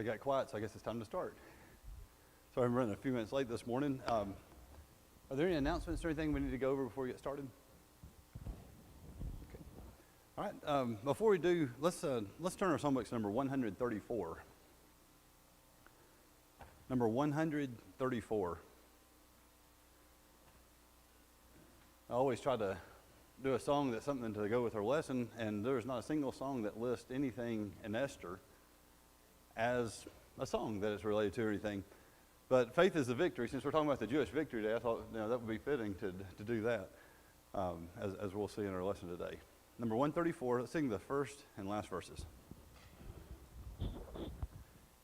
Everybody got quiet, so I guess it's time to start. Sorry, I'm running a few minutes late this morning. Are there any announcements or anything we need to go over before we get started? Okay. All right. Before we do, let's turn our songbooks to number 134. Number 134. I always try to do a song that's something to go with our lesson, and there's not a single song that lists anything in Esther as a song that is related to or anything. But faith is the victory. Since we're talking about the Jewish victory day, I thought that would be fitting to do that, as we'll see in our lesson today. Number 134, let's sing the first and last verses.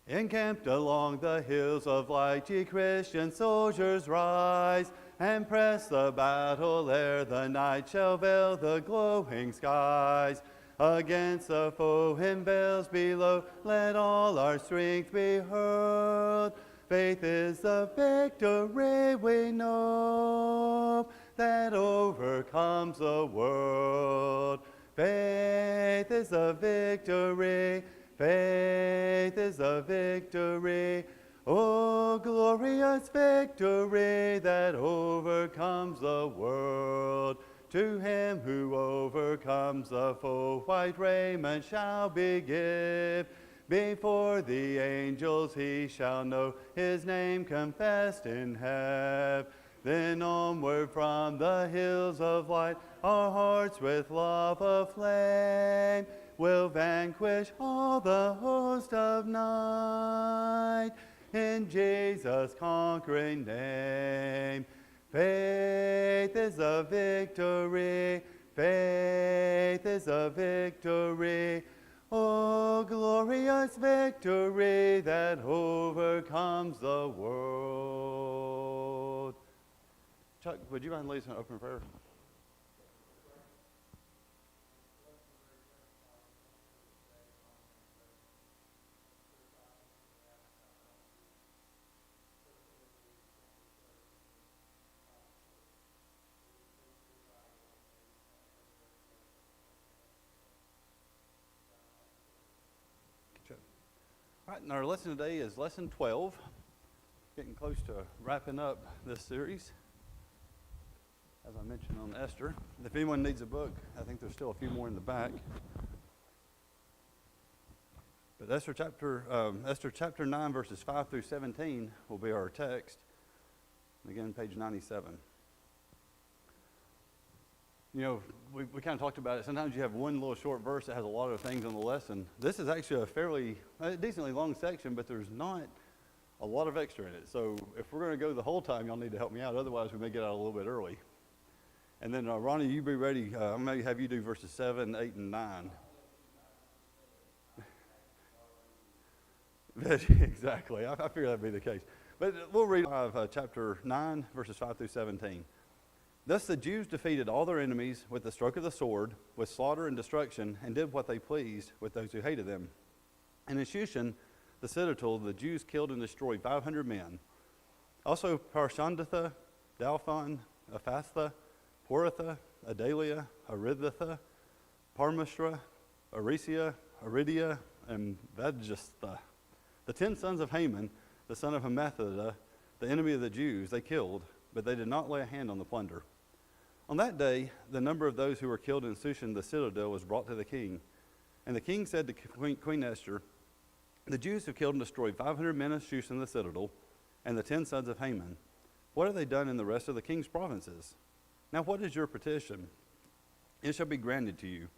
Encamped along the hills of light, ye Christian soldiers, rise, and press the battle ere the night shall veil the glowing skies. Against the foe in vales below, let all our strength be hurled. Faith is the victory we know that overcomes the world. Faith is the victory. Faith is the victory. Oh, glorious victory that overcomes the world. To him who overcomes the foe, white raiment shall be given. Before the angels he shall know his name confessed in heaven. Then onward from the hills of light, our hearts with love aflame will vanquish all the host of night in Jesus' conquering name. Faith is a victory. Faith is a victory. Oh, glorious victory that overcomes the world. Chuck, would you mind leading us in open prayer? All right, and our lesson today is lesson 12. Getting close to wrapping up this series, as I mentioned on Esther. If anyone needs a book, I think there's still a few more in the back. But Esther chapter 9, verses 5 through 17 will be our text. And again, page 97. You know, we kind of talked about it. Sometimes you have one little short verse that has a lot of things on the lesson. This is actually a decently long section, but there's not a lot of extra in it. So if we're going to go the whole time, y'all need to help me out. Otherwise, we may get out a little bit early. And then, Ronnie, you be ready. I may have you do verses 7, 8, and 9. Exactly. I figured that'd be the case. But we'll read chapter 9, verses 5 through 17. Thus the Jews defeated all their enemies with the stroke of the sword, with slaughter and destruction, and did what they pleased with those who hated them. And in Shushan, the citadel, the Jews killed and destroyed 500 men. Also Parshandatha, Dalphon, Ephatha, Poratha, Adalia, Arithatha, Parmashra, Arisia, Aridia, and Vajastha. The 10 sons of Haman, the son of Hammedatha, the enemy of the Jews, they killed, but they did not lay a hand on the plunder. On that day, the number of those who were killed in Shushan the citadel was brought to the king. And the king said to Queen Esther, the Jews have killed and destroyed 500 men of Shushan the citadel, and the 10 sons of Haman. What have they done in the rest of the king's provinces? Now what is your petition? It shall be granted to you.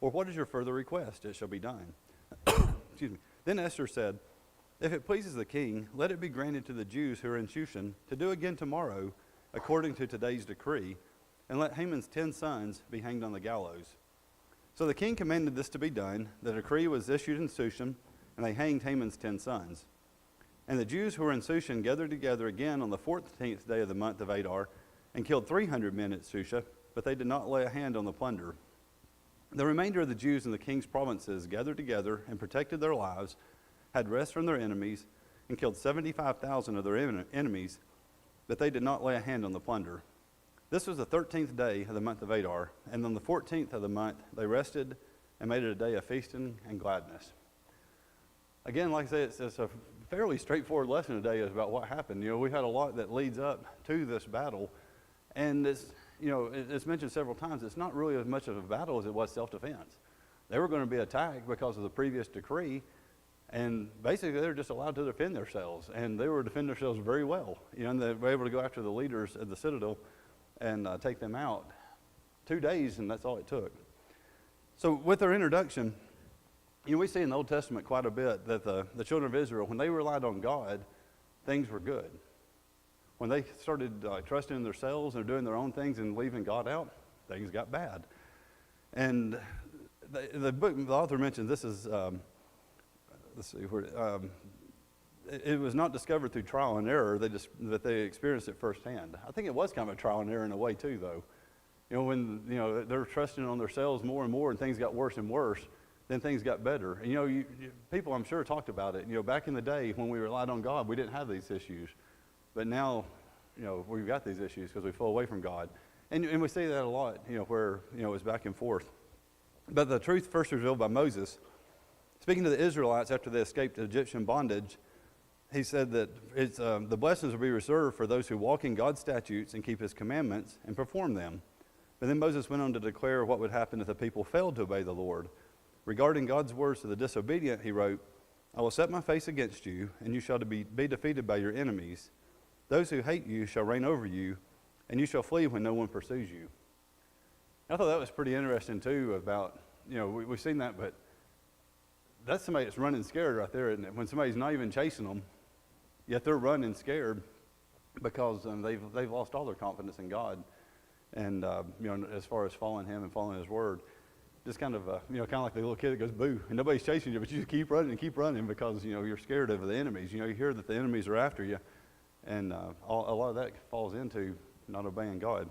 Or what is your further request? It shall be done. Excuse me. Then Esther said, if it pleases the king, let it be granted to the Jews who are in Shushan to do again tomorrow, according to today's decree, and let Haman's 10 sons be hanged on the gallows. So the king commanded this to be done. The decree was issued in Shushan, and they hanged Haman's 10 sons. And the Jews who were in Shushan gathered together again on the 14th day of the month of Adar, and killed 300 men at Shushan, but they did not lay a hand on the plunder. The remainder of the Jews in the king's provinces gathered together and protected their lives, had rest from their enemies, and killed 75,000 of their enemies, but they did not lay a hand on the plunder. This was the 13th day of the month of Adar, and on the 14th of the month they rested and made it a day of feasting and gladness. again, like I said, it's a fairly straightforward lesson today is about what happened. We had a lot that leads up to this battle, and it's mentioned several times. It's not really as much of a battle as it was self-defense. They were going to be attacked because of the previous decree, and basically they were just allowed to defend themselves, and they were defending themselves very well. And they were able to go after the leaders at the citadel and take them out. 2 days, and that's all it took. So with their introduction, we see in the Old Testament quite a bit that the children of Israel, when they relied on God, things were good. When they started trusting in themselves and doing their own things and leaving God out, things got bad. And the author mentions this is, it was not discovered through trial and error, that they experienced it firsthand. I think it was kind of a trial and error in a way too, though. When they're trusting on themselves more and more and things got worse and worse, then things got better. And people I'm sure talked about it. Back in the day when we relied on God, we didn't have these issues. But now, we've got these issues because we fall away from God. And we see that a lot, where, it's back and forth. But the truth first revealed by Moses, speaking to the Israelites after they escaped Egyptian bondage, he said that the blessings will be reserved for those who walk in God's statutes and keep his commandments and perform them. But then Moses went on to declare what would happen if the people failed to obey the Lord. Regarding God's words to the disobedient, he wrote, I will set my face against you, and you shall be defeated by your enemies. Those who hate you shall reign over you, and you shall flee when no one pursues you. I thought that was pretty interesting, too, about, we've seen that, but that's somebody that's running scared right there, isn't it? When somebody's not even chasing them, yet they're running scared because they've lost all their confidence in God. And, as far as following him and following his word, just kind of like the little kid that goes, boo, and nobody's chasing you, but you just keep running and keep running because, you're scared of the enemies. You hear that the enemies are after you, and a lot of that falls into not obeying God.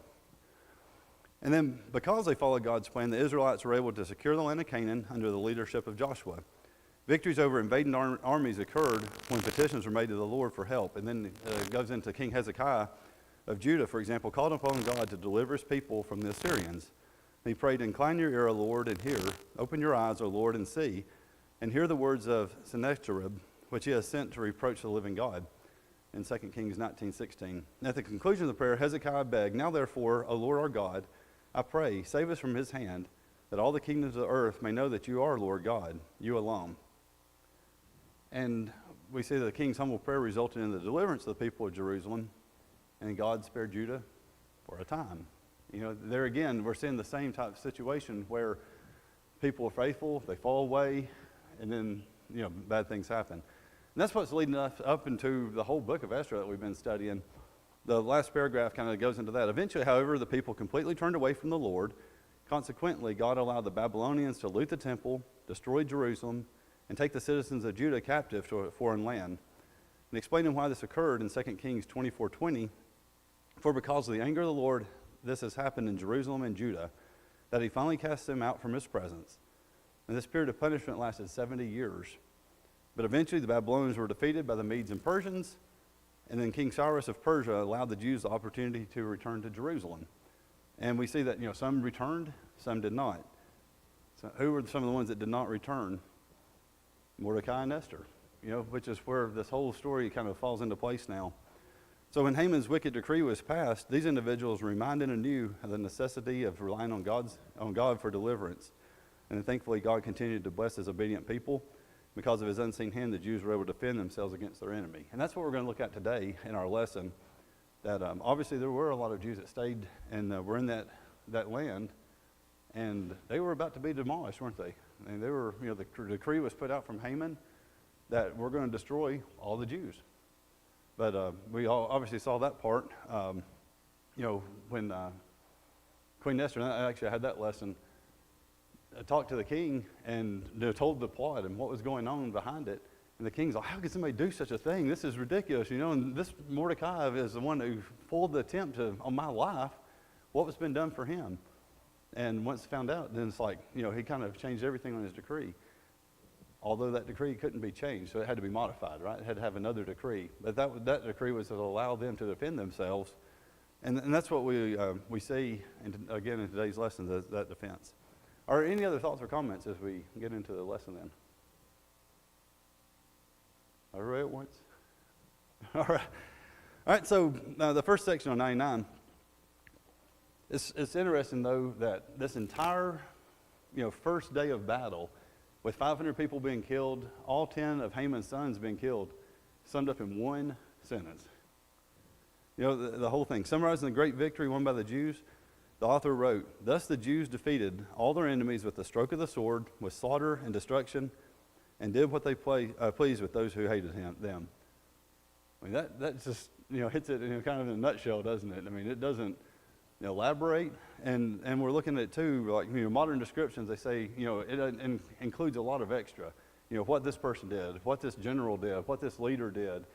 And then because they followed God's plan, the Israelites were able to secure the land of Canaan under the leadership of Joshua. Victories over invading armies occurred when petitions were made to the Lord for help. And then it goes into King Hezekiah of Judah, for example, called upon God to deliver his people from the Assyrians. He prayed, incline your ear, O Lord, and hear. Open your eyes, O Lord, and see. And hear the words of Sennacherib, which he has sent to reproach the living God. In 2 Kings 19:16. At the conclusion of the prayer, Hezekiah begged, now therefore, O Lord our God, I pray, save us from his hand, that all the kingdoms of the earth may know that you are Lord God, you alone. And we see that the king's humble prayer resulted in the deliverance of the people of Jerusalem, and God spared Judah for a time. There again, we're seeing the same type of situation where people are faithful, they fall away, and then, bad things happen. And that's what's leading us up into the whole book of Esther that we've been studying. The last paragraph kind of goes into that. Eventually, however, the people completely turned away from the Lord. Consequently, God allowed the Babylonians to loot the temple, destroy Jerusalem, and take the citizens of Judah captive to a foreign land. And explaining why this occurred in 2 Kings 24:20, for because of the anger of the Lord, this has happened in Jerusalem and Judah, that he finally cast them out from his presence. And this period of punishment lasted 70 years. But eventually the Babylonians were defeated by the Medes and Persians, and then King Cyrus of Persia allowed the Jews the opportunity to return to Jerusalem. And we see that, some returned, some did not. So who were some of the ones that did not return? Mordecai and Esther, which is where this whole story kind of falls into place now. So when Haman's wicked decree was passed, these individuals were reminded anew of the necessity of relying on God for deliverance. And then thankfully God continued to bless his obedient people. Because of his unseen hand, the Jews were able to defend themselves against their enemy. And that's what we're going to look at today in our lesson, that obviously there were a lot of Jews that stayed and were in that land, and they were about to be demolished, weren't they? And they were, the decree was put out from Haman that we're going to destroy all the Jews. But we all obviously saw that part, when Queen Esther, and I actually had that lesson, talked to the king and told the plot and what was going on behind it. And the king's like, how could somebody do such a thing? This is ridiculous, And this Mordecai is the one who foiled the attempt on my life. What was been done for him? And once found out, then it's like, he kind of changed everything on his decree. Although that decree couldn't be changed, so it had to be modified, right? It had to have another decree. But that decree was to allow them to defend themselves. And that's what we see, again, in today's lesson, that defense. Are any other thoughts or comments as we get into the lesson then? I read it once. All right. All right, so the first section on 99, it's interesting, though, that this entire, first day of battle, with 500 people being killed, all 10 of Haman's sons being killed, summed up in one sentence. The whole thing. Summarizing the great victory won by the Jews, the author wrote, "Thus the Jews defeated all their enemies with the stroke of the sword, with slaughter and destruction, and did what they pleased with those who hated them." I mean, that just, hits it kind of in a nutshell, doesn't it? I mean, it doesn't elaborate. And we're looking at, too, like, modern descriptions, they say, it includes a lot of extra. What this person did, what this general did, what this leader did.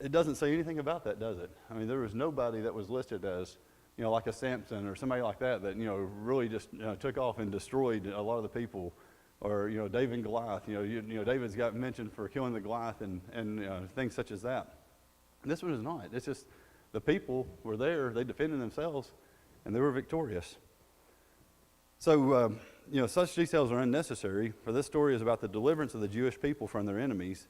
It doesn't say anything about that, does it? I mean, there was nobody that was listed as, like a Samson or somebody like that, really just took off and destroyed a lot of the people. Or, David and Goliath. David's got mentioned for killing the Goliath and things such as that. And this one is not. It's just the people were there, they defended themselves, and they were victorious. So, such details are unnecessary, for this story is about the deliverance of the Jewish people from their enemies.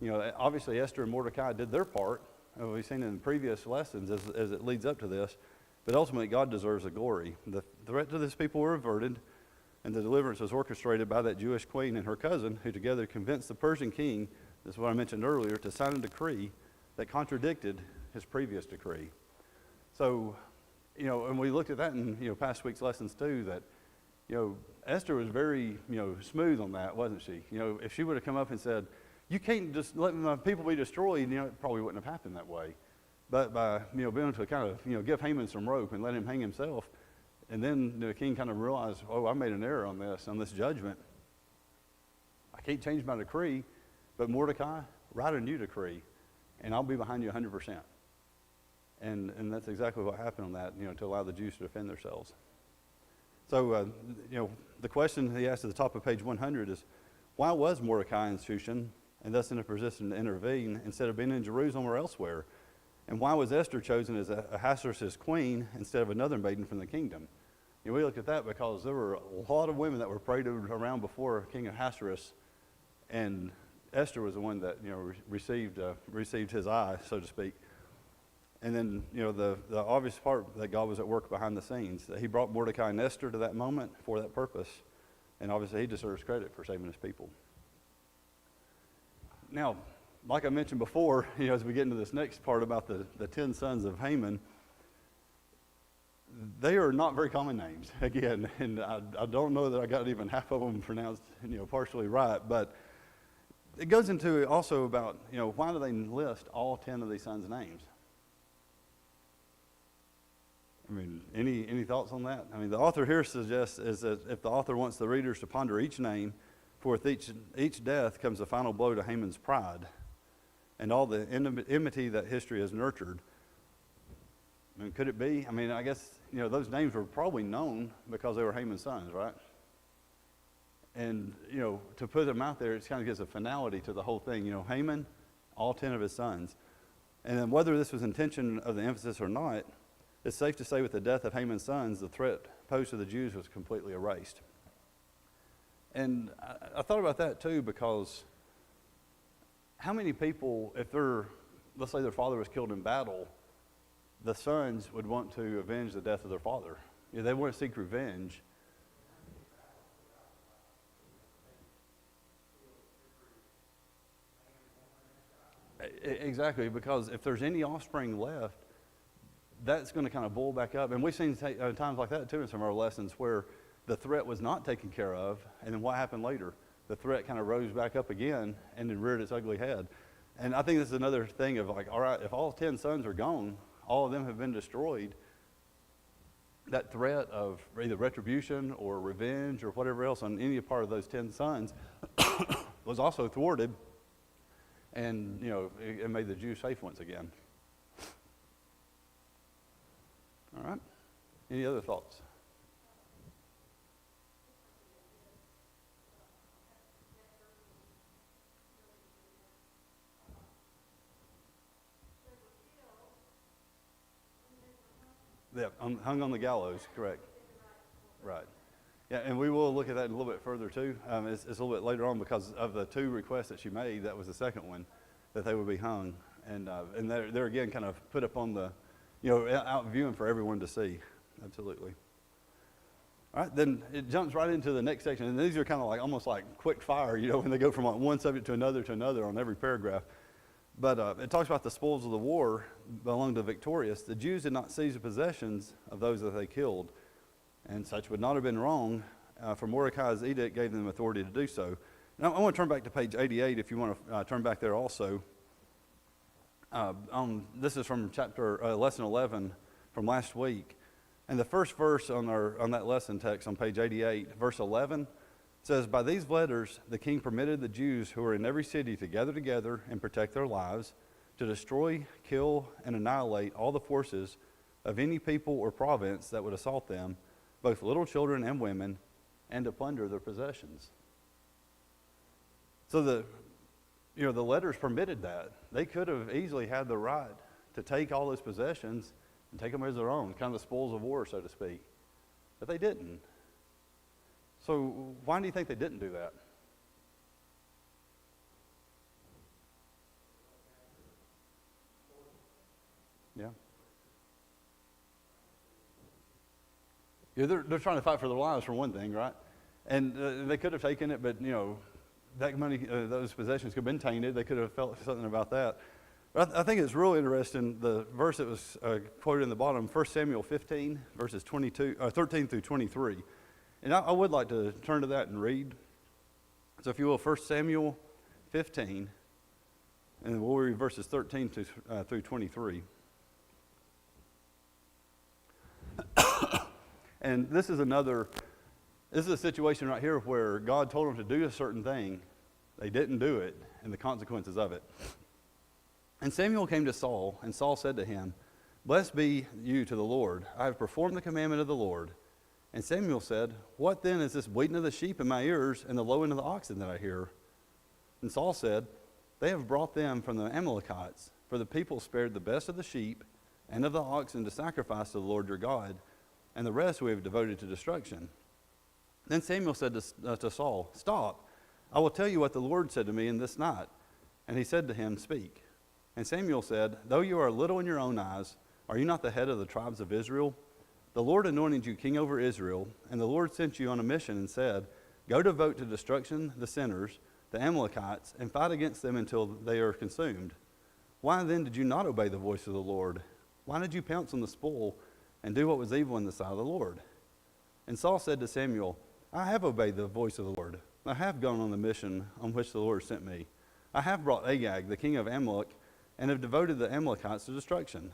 Obviously Esther and Mordecai did their part. We've seen in previous lessons as it leads up to this. But ultimately, God deserves the glory. The threat to this people were averted, and the deliverance was orchestrated by that Jewish queen and her cousin, who together convinced the Persian king, this is what I mentioned earlier, to sign a decree that contradicted his previous decree. So, and we looked at that in, past week's lessons too, that, Esther was very, smooth on that, wasn't she? If she would have come up and said, "You can't just let my people be destroyed," it probably wouldn't have happened that way. But by, being able to kind of, give Haman some rope and let him hang himself, and then the king kind of realized, oh, I made an error on this judgment. I can't change my decree, but Mordecai, write a new decree, and I'll be behind you 100%. And that's exactly what happened on that, to allow the Jews to defend themselves. So, the question he asked at the top of page 100 is, why was Mordecai in Shushan, and thus in a position to intervene, instead of being in Jerusalem or elsewhere? And why was Esther chosen as Ahasuerus' queen instead of another maiden from the kingdom? We looked at that because there were a lot of women that were paraded around before King Ahasuerus, and Esther was the one that received his eye, so to speak. And then the obvious part that God was at work behind the scenes, that He brought Mordecai and Esther to that moment for that purpose, and obviously He deserves credit for saving His people. Now, like I mentioned before, as we get into this next part about the 10 sons of Haman, they are not very common names, again, and I don't know that I got even half of them pronounced, partially right, but it goes into also about, why do they list all 10 of these sons' names? I mean, any thoughts on that? I mean, the author here suggests is that if the author wants the readers to ponder each name, for with each death comes the final blow to Haman's pride and all the enmity that history has nurtured. I mean, could it be? I mean, I guess, those names were probably known because they were Haman's sons, right? And, to put them out there, it kind of gives a finality to the whole thing. Haman, all 10 of his sons. And then whether this was intention of the emphasis or not, it's safe to say with the death of Haman's sons, the threat posed to the Jews was completely erased. And I thought about that too, because how many people, if let's say their father was killed in battle, the sons would want to avenge the death of their father? They want to seek revenge. Exactly, because if there's any offspring left, that's going to kind of boil back up. And we've seen times like that too in some of our lessons where the threat was not taken care of, and then what happened later? The threat kind of rose back up again and then reared its ugly head. And I think this is another thing of like, all right, if all 10 sons are gone, all of them have been destroyed, that threat of either retribution or revenge or whatever else on any part of those 10 sons was also thwarted, and it made the Jews safe once again. All right. Any other thoughts? Yeah, hung on the gallows, correct. Right. Yeah, and we will look at that a little bit further too. It's a little bit later on because of the two requests that she made. That was the second one, that they would be hung, and they're again kind of put up on the, out viewing for everyone to see. Absolutely. All right, then it jumps right into the next section, and these are kind of like almost like quick fire, when they go from like one subject to another on every paragraph. But it talks about the spoils of the war belonged to the victorious. The Jews did not seize the possessions of those that they killed, and such would not have been wrong, for Mordecai's edict gave them authority to do so. Now, I want to turn back to page 88 if you want to turn back there also. This is from lesson 11 from last week. And the first verse on that lesson text on page 88, verse 11, says, "By these letters the king permitted the Jews who were in every city to gather together and protect their lives, to destroy, kill, and annihilate all the forces of any people or province that would assault them, both little children and women, and to plunder their possessions." So the letters permitted that. They could have easily had the right to take all those possessions and take them as their own, kind of the spoils of war, so to speak. But they didn't. So why do you think they didn't do that? Yeah. Yeah, they're trying to fight for their lives for one thing, right? And they could have taken it, but that money, those possessions could have been tainted. They could have felt something about that. But I think it's really interesting, the verse that was quoted in the bottom, 1 Samuel 15, verses 13 through 23. And I would like to turn to that and read. So if you will, 1 Samuel 15, and then we'll read verses 13 through 23. And this is a situation right here where God told them to do a certain thing. They didn't do it, and the consequences of it. "And Samuel came to Saul, and Saul said to him, 'Blessed be you to the Lord. I have performed the commandment of the Lord.' And Samuel said, 'What then is this bleating of the sheep in my ears and the lowing of the oxen that I hear?' And Saul said, 'They have brought them from the Amalekites, for the people spared the best of the sheep and of the oxen to sacrifice to the Lord your God, and the rest we have devoted to destruction.' Then Samuel said to Saul, 'Stop, I will tell you what the Lord said to me in this night.' And he said to him, 'Speak.' And Samuel said, 'Though you are little in your own eyes, are you not the head of the tribes of Israel? The Lord anointed you king over Israel, and the Lord sent you on a mission and said, Go devote to destruction the sinners, the Amalekites, and fight against them until they are consumed. Why then did you not obey the voice of the Lord? Why did you pounce on the spoil and do what was evil in the sight of the Lord?' And Saul said to Samuel, 'I have obeyed the voice of the Lord. I have gone on the mission on which the Lord sent me. I have brought Agag, the king of Amalek, and have devoted the Amalekites to destruction.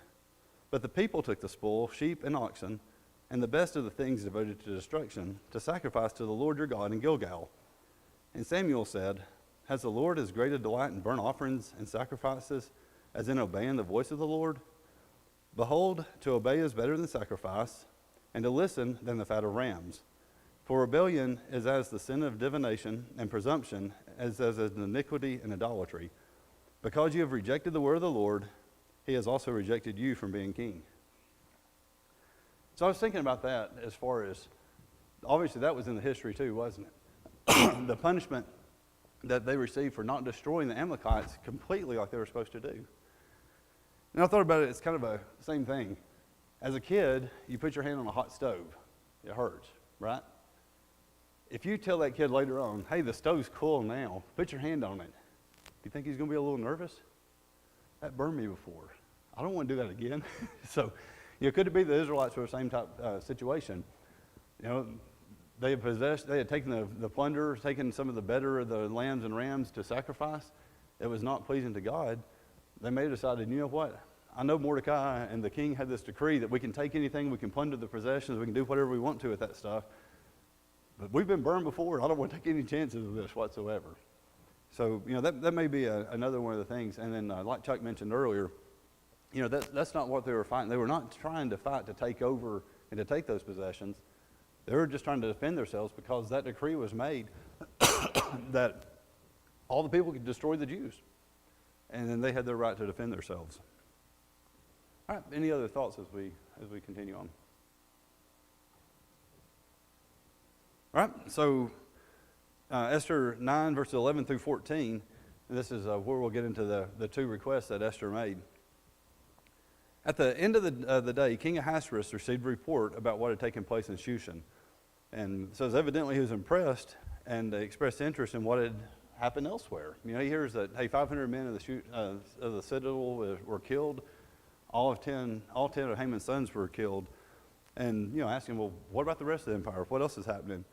But the people took the spoil, sheep and oxen, and the best of the things devoted to destruction, to sacrifice to the Lord your God in Gilgal.' And Samuel said, 'Has the Lord as great a delight in burnt offerings and sacrifices as in obeying the voice of the Lord? Behold, to obey is better than sacrifice, and to listen than the fat of rams. For rebellion is as the sin of divination, and presumption as iniquity and idolatry. Because you have rejected the word of the Lord, he has also rejected you from being king.'" So I was thinking about that as far as, obviously that was in the history too, wasn't it? The punishment that they received for not destroying the Amalekites completely like they were supposed to do. And I thought about it, it's kind of a same thing. As a kid, you put your hand on a hot stove. It hurts, right? If you tell that kid later on, "Hey, the stove's cool now, put your hand on it," do you think he's going to be a little nervous? That burned me before. I don't want to do that again. So, could it be the Israelites were the same type situation? They had taken the plunder, taken some of the better of the lambs and rams to sacrifice. It was not pleasing to God. They may have decided, you know what? I know Mordecai and the king had this decree that we can take anything, we can plunder the possessions, we can do whatever we want to with that stuff. But we've been burned before. I don't want to take any chances of this whatsoever. So, that may be another one of the things. And then, like Chuck mentioned earlier, that's not what they were fighting. They were not trying to fight to take over and to take those possessions. They were just trying to defend themselves because that decree was made that all the people could destroy the Jews. And then they had their right to defend themselves. All right, any other thoughts as we continue on? All right, so Esther 9, verses 11 through 14, and this is where we'll get into the two requests that Esther made. At the end of the day, King Ahasuerus received a report about what had taken place in Shushan. And it says evidently he was impressed and expressed interest in what had happened elsewhere. You know, he hears that, hey, 500 men of the citadel were killed. All 10 of Haman's sons were killed. And, you know, asking, well, what about the rest of the empire? What else is happening?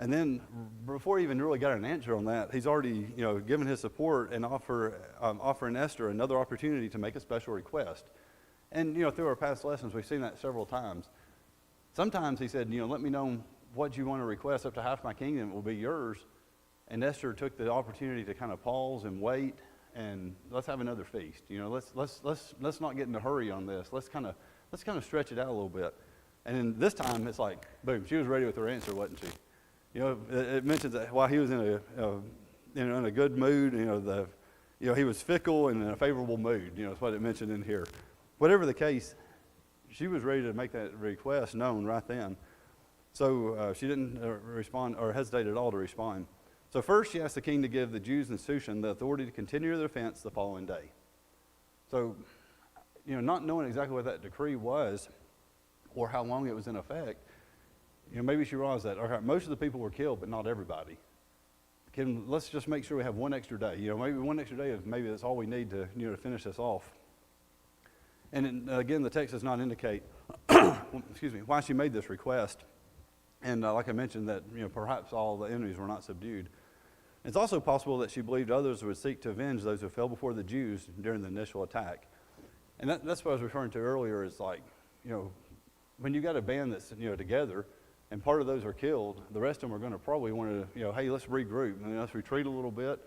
And then before he even really got an answer on that, he's already, you know, given his support and offering Esther another opportunity to make a special request. And, you know, through our past lessons, we've seen that several times. Sometimes he said, you know, let me know what you want to request. Up to half my kingdom will be yours. And Esther took the opportunity to kind of pause and wait and let's have another feast. You know, let's not get in a hurry on this. Let's kind of stretch it out a little bit. And then this time it's like, boom, she was ready with her answer, wasn't she? You know, it mentions that while he was in a good mood, he was fickle and in a favorable mood. You know, that's what it mentioned in here. Whatever the case, she was ready to make that request known right then. So she didn't respond or hesitate at all to respond. So first she asked the king to give the Jews in Shushan the authority to continue their defense the following day. So, you know, not knowing exactly what that decree was or how long it was in effect, you know, maybe she realized that, okay, most of the people were killed, but not everybody. Let's just make sure we have one extra day. You know, maybe one extra day, maybe that's all we need to, you know, to finish this off. And again, the text does not indicate, why she made this request. And like I mentioned, that, you know, perhaps all the enemies were not subdued. It's also possible that she believed others would seek to avenge those who fell before the Jews during the initial attack. And that's what I was referring to earlier. Is like, you know, when you got a band that's, you know, together, and part of those are killed, the rest of them are going to probably want to, you know, hey, let's regroup, and let's retreat a little bit.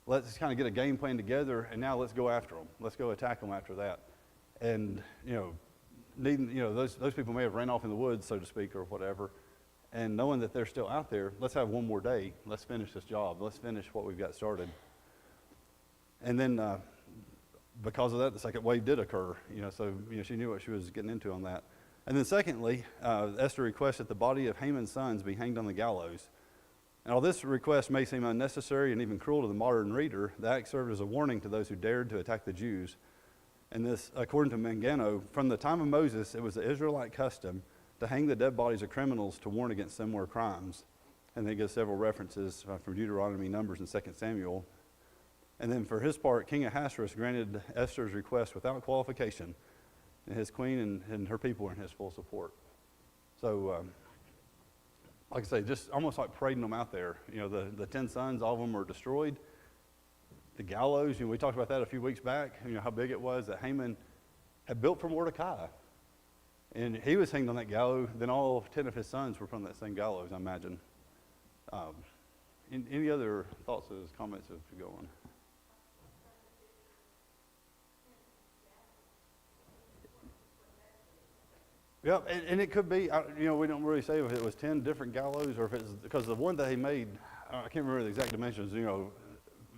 Let's kind of get a game plan together, and now let's go after them. Let's go attack them after that. And, you know, those people may have ran off in the woods, so to speak, or whatever. And knowing that they're still out there, let's have one more day. Let's finish this job. Let's finish what we've got started. And then because of that, the second wave did occur. You know, so, you know, she knew what she was getting into on that. And then secondly, Esther requests that the body of Haman's sons be hanged on the gallows. And while this request may seem unnecessary and even cruel to the modern reader, the act served as a warning to those who dared to attack the Jews. And this, according to Mangano, from the time of Moses, it was the Israelite custom to hang the dead bodies of criminals to warn against similar crimes. And they give several references from Deuteronomy, Numbers, and 2 Samuel. And then for his part, King Ahasuerus granted Esther's request without qualification. And his queen and her people were in his full support. So, like I say, just almost like parading them out there. You know, the 10 sons, all of them were destroyed. The gallows, you know, we talked about that a few weeks back, you know, how big it was that Haman had built for Mordecai. And he was hanged on that gallows. Then all 10 of his sons were from that same gallows, I imagine. Any other thoughts or comments as we go on? Yeah, and it could be, you know, we don't really say if it was 10 different gallows or if it's, because the one that he made, I can't remember the exact dimensions, you know,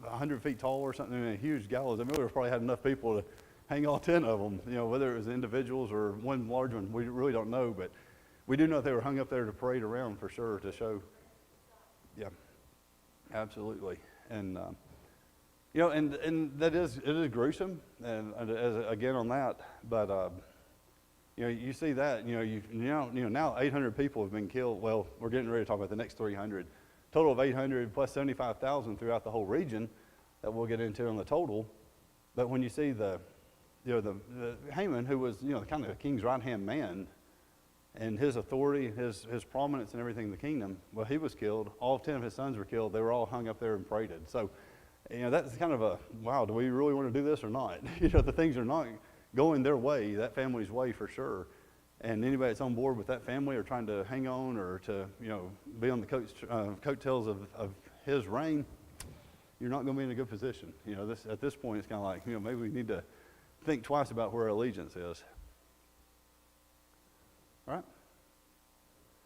100 feet tall or something, a huge gallows. I mean, we probably had enough people to hang all 10 of them, you know, whether it was individuals or one large one, we really don't know, but we do know they were hung up there to parade around for sure to show. Yeah, absolutely. And, you know, and it is gruesome, and again on that, but, you know, you see that, now 800 people have been killed. Well, we're getting ready to talk about the next 300. Total of 800 plus 75,000 throughout the whole region that we'll get into on the total. But when you see the Haman, who was, you know, kind of the king's right-hand man, and his authority, his prominence and everything in the kingdom, well, he was killed. All 10 of his sons were killed. They were all hung up there and paraded. So, you know, that's kind of a, wow, do we really want to do this or not? You know, the things are not going their way, that family's way for sure. And anybody that's on board with that family or trying to hang on or to, you know, be on the coattails of his reign, you're not going to be in a good position. You know, at this point, it's kind of like, you know, maybe we need to think twice about where our allegiance is. All right?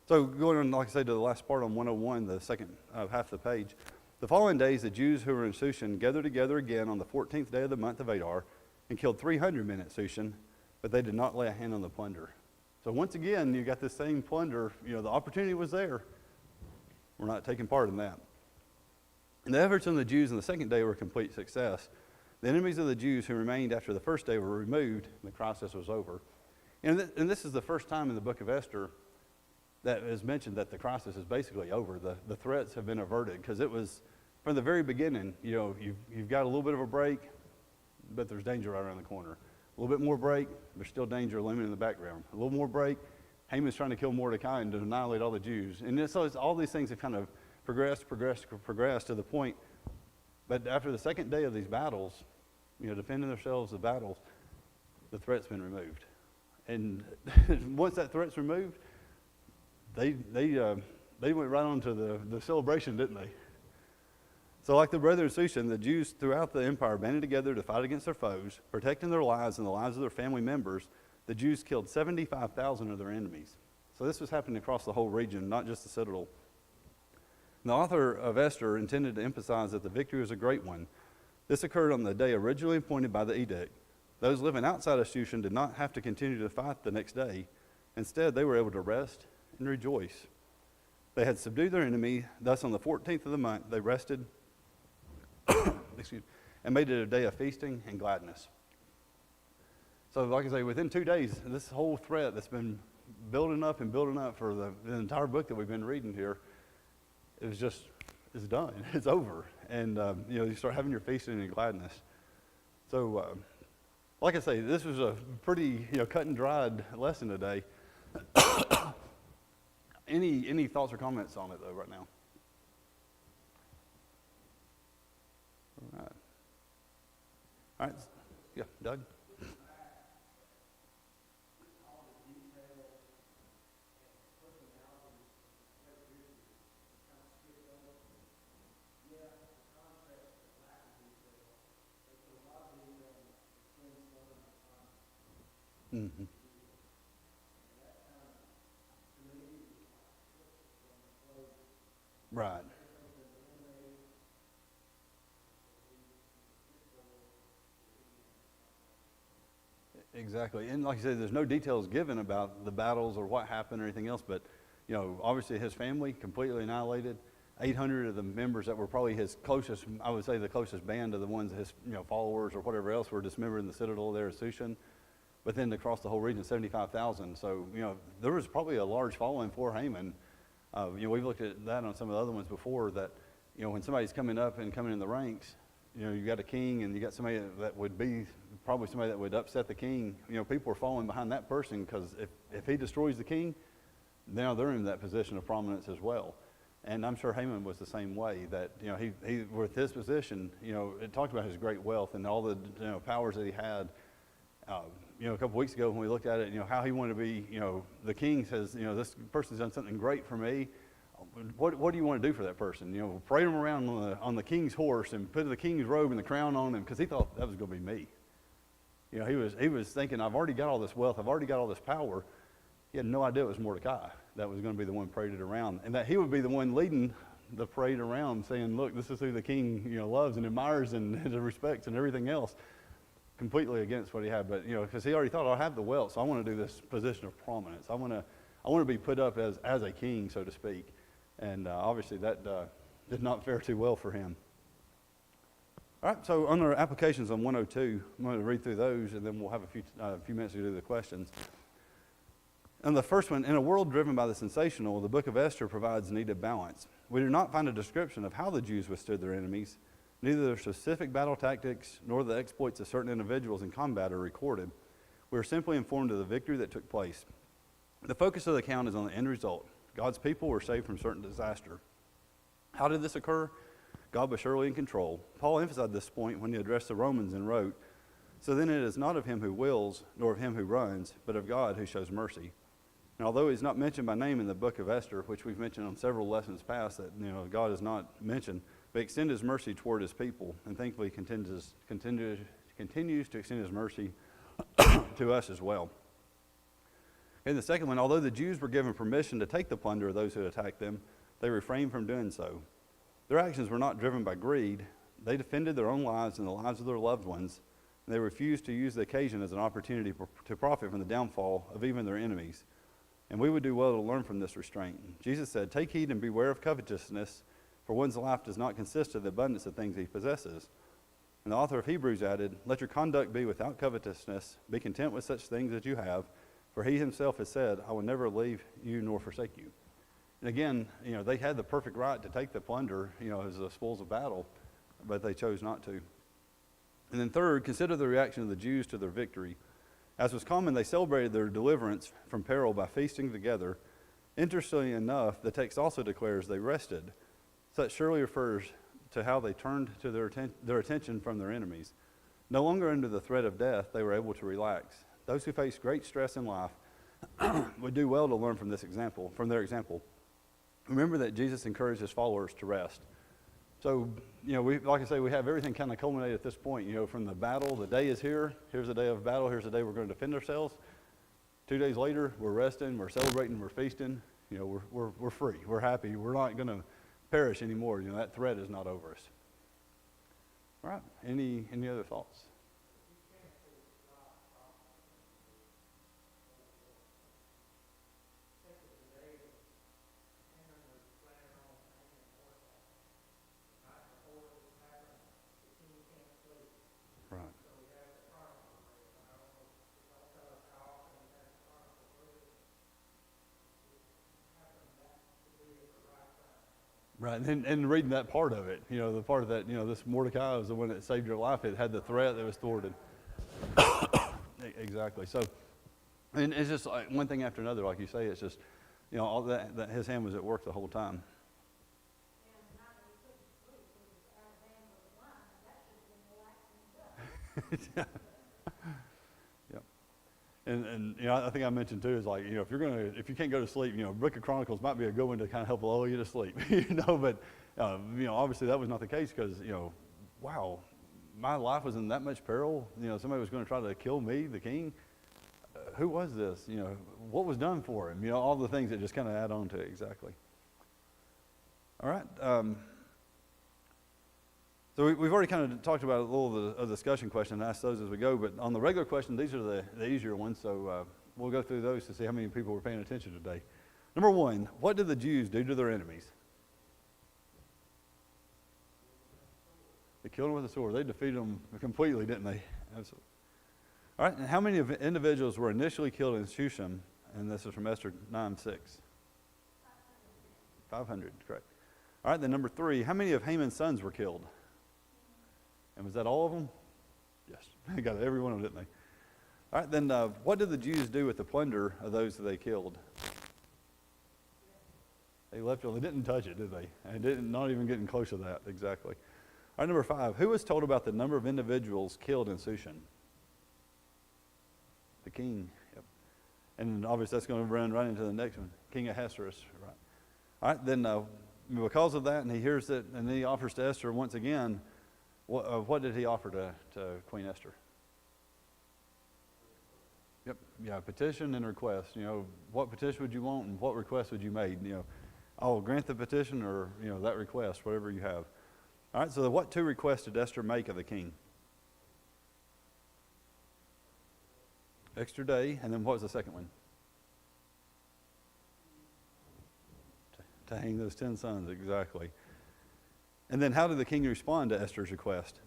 So going on, like I said, to the last part on 101, the second half of the page. The following days, the Jews who were in Shushan gathered together again on the 14th day of the month of Adar and killed 300 men at Shushan, but they did not lay a hand on the plunder. So once again, you got this same plunder. You know, the opportunity was there. We're not taking part in that. And the efforts of the Jews on the second day were a complete success. The enemies of the Jews who remained after the first day were removed, and the crisis was over. And this is the first time in the book of Esther that is mentioned that the crisis is basically over. The threats have been averted, because it was, from the very beginning, you've got a little bit of a break, but there's danger right around the corner. A little bit more break, there's still danger looming in the background. A little more break, Haman's trying to kill Mordecai and to annihilate all the Jews. And so all these things have kind of progressed to the point. But after the second day of these battles, defending themselves, the battles, the threat's been removed. And once that threat's removed, they went right on to the celebration, didn't they? So like the brethren of Shushan, the Jews throughout the empire banded together to fight against their foes, protecting their lives and the lives of their family members. The Jews killed 75,000 of their enemies. So this was happening across the whole region, not just the citadel. The author of Esther intended to emphasize that the victory was a great one. This occurred on the day originally appointed by the edict. Those living outside of Shushan did not have to continue to fight the next day. Instead, they were able to rest and rejoice. They had subdued their enemy. Thus, on the 14th of the month, they rested and made it a day of feasting and gladness. So, like I say, within 2 days, this whole threat that's been building up for the entire book that we've been reading here, it's done. It's over. And, you start having your feasting and gladness. So, like I say, this was a pretty, cut and dried lesson today. Any thoughts or comments on it, though, right now? All right. Yeah, Doug? Mm-hmm. Right. Exactly. And like I said, there's no details given about the battles or what happened or anything else, but, obviously his family completely annihilated. 800 of the members that were probably his closest, I would say the closest band of the ones, his followers or whatever else, were dismembered in the citadel there at Shushan. But then across the whole region, 75,000. So, there was probably a large following for Haman. We've looked at that on some of the other ones before, that, when somebody's coming up and coming in the ranks, you got a king and you got somebody that would be probably somebody that would upset the king. People are following behind that person, because if he destroys the king, now they're in that position of prominence as well. And I'm sure Haman was the same way, that, he with his position, it talked about his great wealth and all the powers that he had. A couple weeks ago when we looked at it, how he wanted to be, the king says, this person's done something great for me. What do you want to do for that person? Parade him around on the king's horse and put the king's robe and the crown on him, because he thought that was going to be me. He was thinking, I've already got all this wealth, I've already got all this power. He had no idea it was Mordecai that was going to be the one paraded around, and that he would be the one leading the parade around, saying, look, this is who the king loves and admires and respects and everything else. Completely against what he had, but because he already thought, I have the wealth, so I want to do this position of prominence. I want to be put up as a king, so to speak. And obviously that did not fare too well for him. All right, so on our applications on 102, I'm going to read through those, and then we'll have a few minutes to do the questions. And the first one, in a world driven by the sensational, the book of Esther provides needed balance. We do not find a description of how the Jews withstood their enemies. Neither their specific battle tactics nor the exploits of certain individuals in combat are recorded. We are simply informed of the victory that took place. The focus of the account is on the end result. God's people were saved from certain disaster. How did this occur? God was surely in control. Paul emphasized this point when he addressed the Romans and wrote, so then it is not of him who wills, nor of him who runs, but of God who shows mercy. And although he's not mentioned by name in the book of Esther, which we've mentioned on several lessons past, that God is not mentioned, but extend his mercy toward his people, and thankfully continues to extend his mercy to us as well. And the second one, although the Jews were given permission to take the plunder of those who attacked them, they refrained from doing so. Their actions were not driven by greed. They defended their own lives and the lives of their loved ones, and they refused to use the occasion as an opportunity to profit from the downfall of even their enemies. And we would do well to learn from this restraint. Jesus said, "Take heed and beware of covetousness, for one's life does not consist of the abundance of things he possesses." And the author of Hebrews added, "Let your conduct be without covetousness. Be content with such things as you have, for he himself has said, I will never leave you nor forsake you." And again, they had the perfect right to take the plunder, as the spoils of battle, but they chose not to. And then third, consider the reaction of the Jews to their victory. As was common, they celebrated their deliverance from peril by feasting together. Interestingly enough, the text also declares they rested. Such surely refers to how they turned to their attention from their enemies. No longer under the threat of death, they were able to relax. Those who face great stress in life would do well to learn from their example. Remember that Jesus encouraged his followers to rest. So, like I say, we have everything kind of culminated at this point. From the battle, the day is here. Here's the day of battle. Here's the day we're going to defend ourselves. 2 days later, we're resting, we're celebrating, we're feasting. We're free. We're happy. We're not going to perish anymore. That threat is not over us. All right. Any other thoughts? Right. Right, and reading that part of it, the part of that, this Mordecai was the one that saved your life. It had the threat that was thwarted. Exactly. So, and it's just like one thing after another, like you say. It's just, all that his hand was at work the whole time. Yeah. Yep. And I think I mentioned too is like, if you can't go to sleep, Book of Chronicles might be a good one to kind of help lull you to sleep, but obviously that was not the case because wow, my life was in that much peril. Somebody was going to try to kill me, the king. Who was this? What was done for him? All the things that just kind of add on to it. Exactly. All right. So we've already kind of talked about a little of the discussion question and asked those as we go, but on the regular question, these are the easier ones, so we'll go through those to see how many people were paying attention today. Number one, what did the Jews do to their enemies? They killed them with a sword. They defeated them completely, didn't they? Absolutely. All right, and how many individuals were initially killed in Shushan? And this is from Esther 9:6. 500, correct. All right, then number three, how many of Haman's sons were killed? And was that all of them? Yes. They got every one of them, didn't they? All right, then what did the Jews do with the plunder of those that they killed? They left it. They didn't touch it, did they? And not even getting close to that, exactly. All right, number five, who was told about the number of individuals killed in Shushan? The king. Yep. And obviously that's going to run right into the next one, King Ahasuerus. Right. All right, then because of that, and he hears it, and then he offers to Esther once again. What did he offer to Queen Esther? Yep, yeah, petition and request. What petition would you want and what request would you make? I'll grant the petition or, that request, whatever you have. All right, so what two requests did Esther make of the king? Extra day, and then what was the second one? To hang those 10 sons, exactly. And then how did the king respond to Esther's request?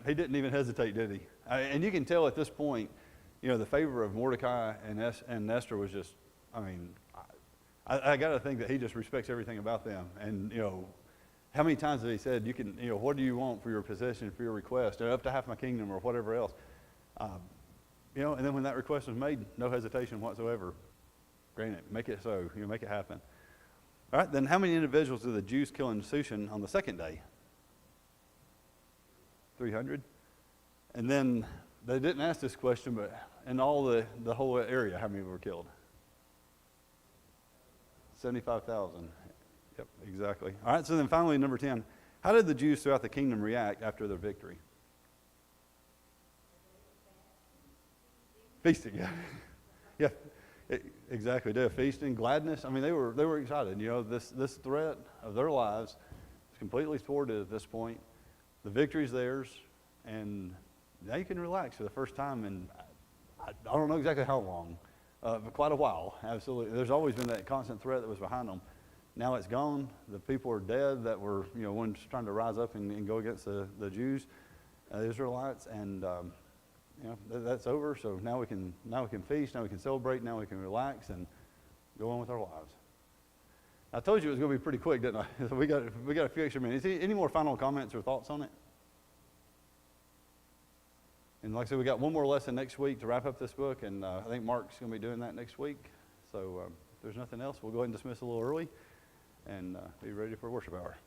He didn't even hesitate, did he? And you can tell at this point, the favor of Mordecai and Esther was just, I got to think that he just respects everything about them. And, how many times have he said, what do you want for your possession, for your request, up to half my kingdom or whatever else? And then when that request was made, no hesitation whatsoever. Grant it, make it so, make it happen. All right, then how many individuals did the Jews kill in Shushan on the second day? 300. And then they didn't ask this question, but in all the whole area, how many were killed? 75,000. Yep, exactly. All right, so then finally, number 10. How did the Jews throughout the kingdom react after their victory? Feasting, yeah. Yeah. Exactly. They have feasting, gladness. They were excited. This threat of their lives is completely thwarted at this point. The victory's theirs, and now you can relax for the first time in I don't know exactly how long, but quite a while, absolutely. There's always been that constant threat that was behind them. Now it's gone. The people are dead that were, ones trying to rise up and go against the Jews, the Israelites, and that's over. So now we can feast, now we can celebrate, now we can relax and go on with our lives. I told you it was going to be pretty quick, didn't I? So we got a few extra minutes. Any more final comments or thoughts on it? And like I said, we got one more lesson next week to wrap up this book, and I think Mark's going to be doing that next week. So if there's nothing else, we'll go ahead and dismiss a little early and be ready for worship hour.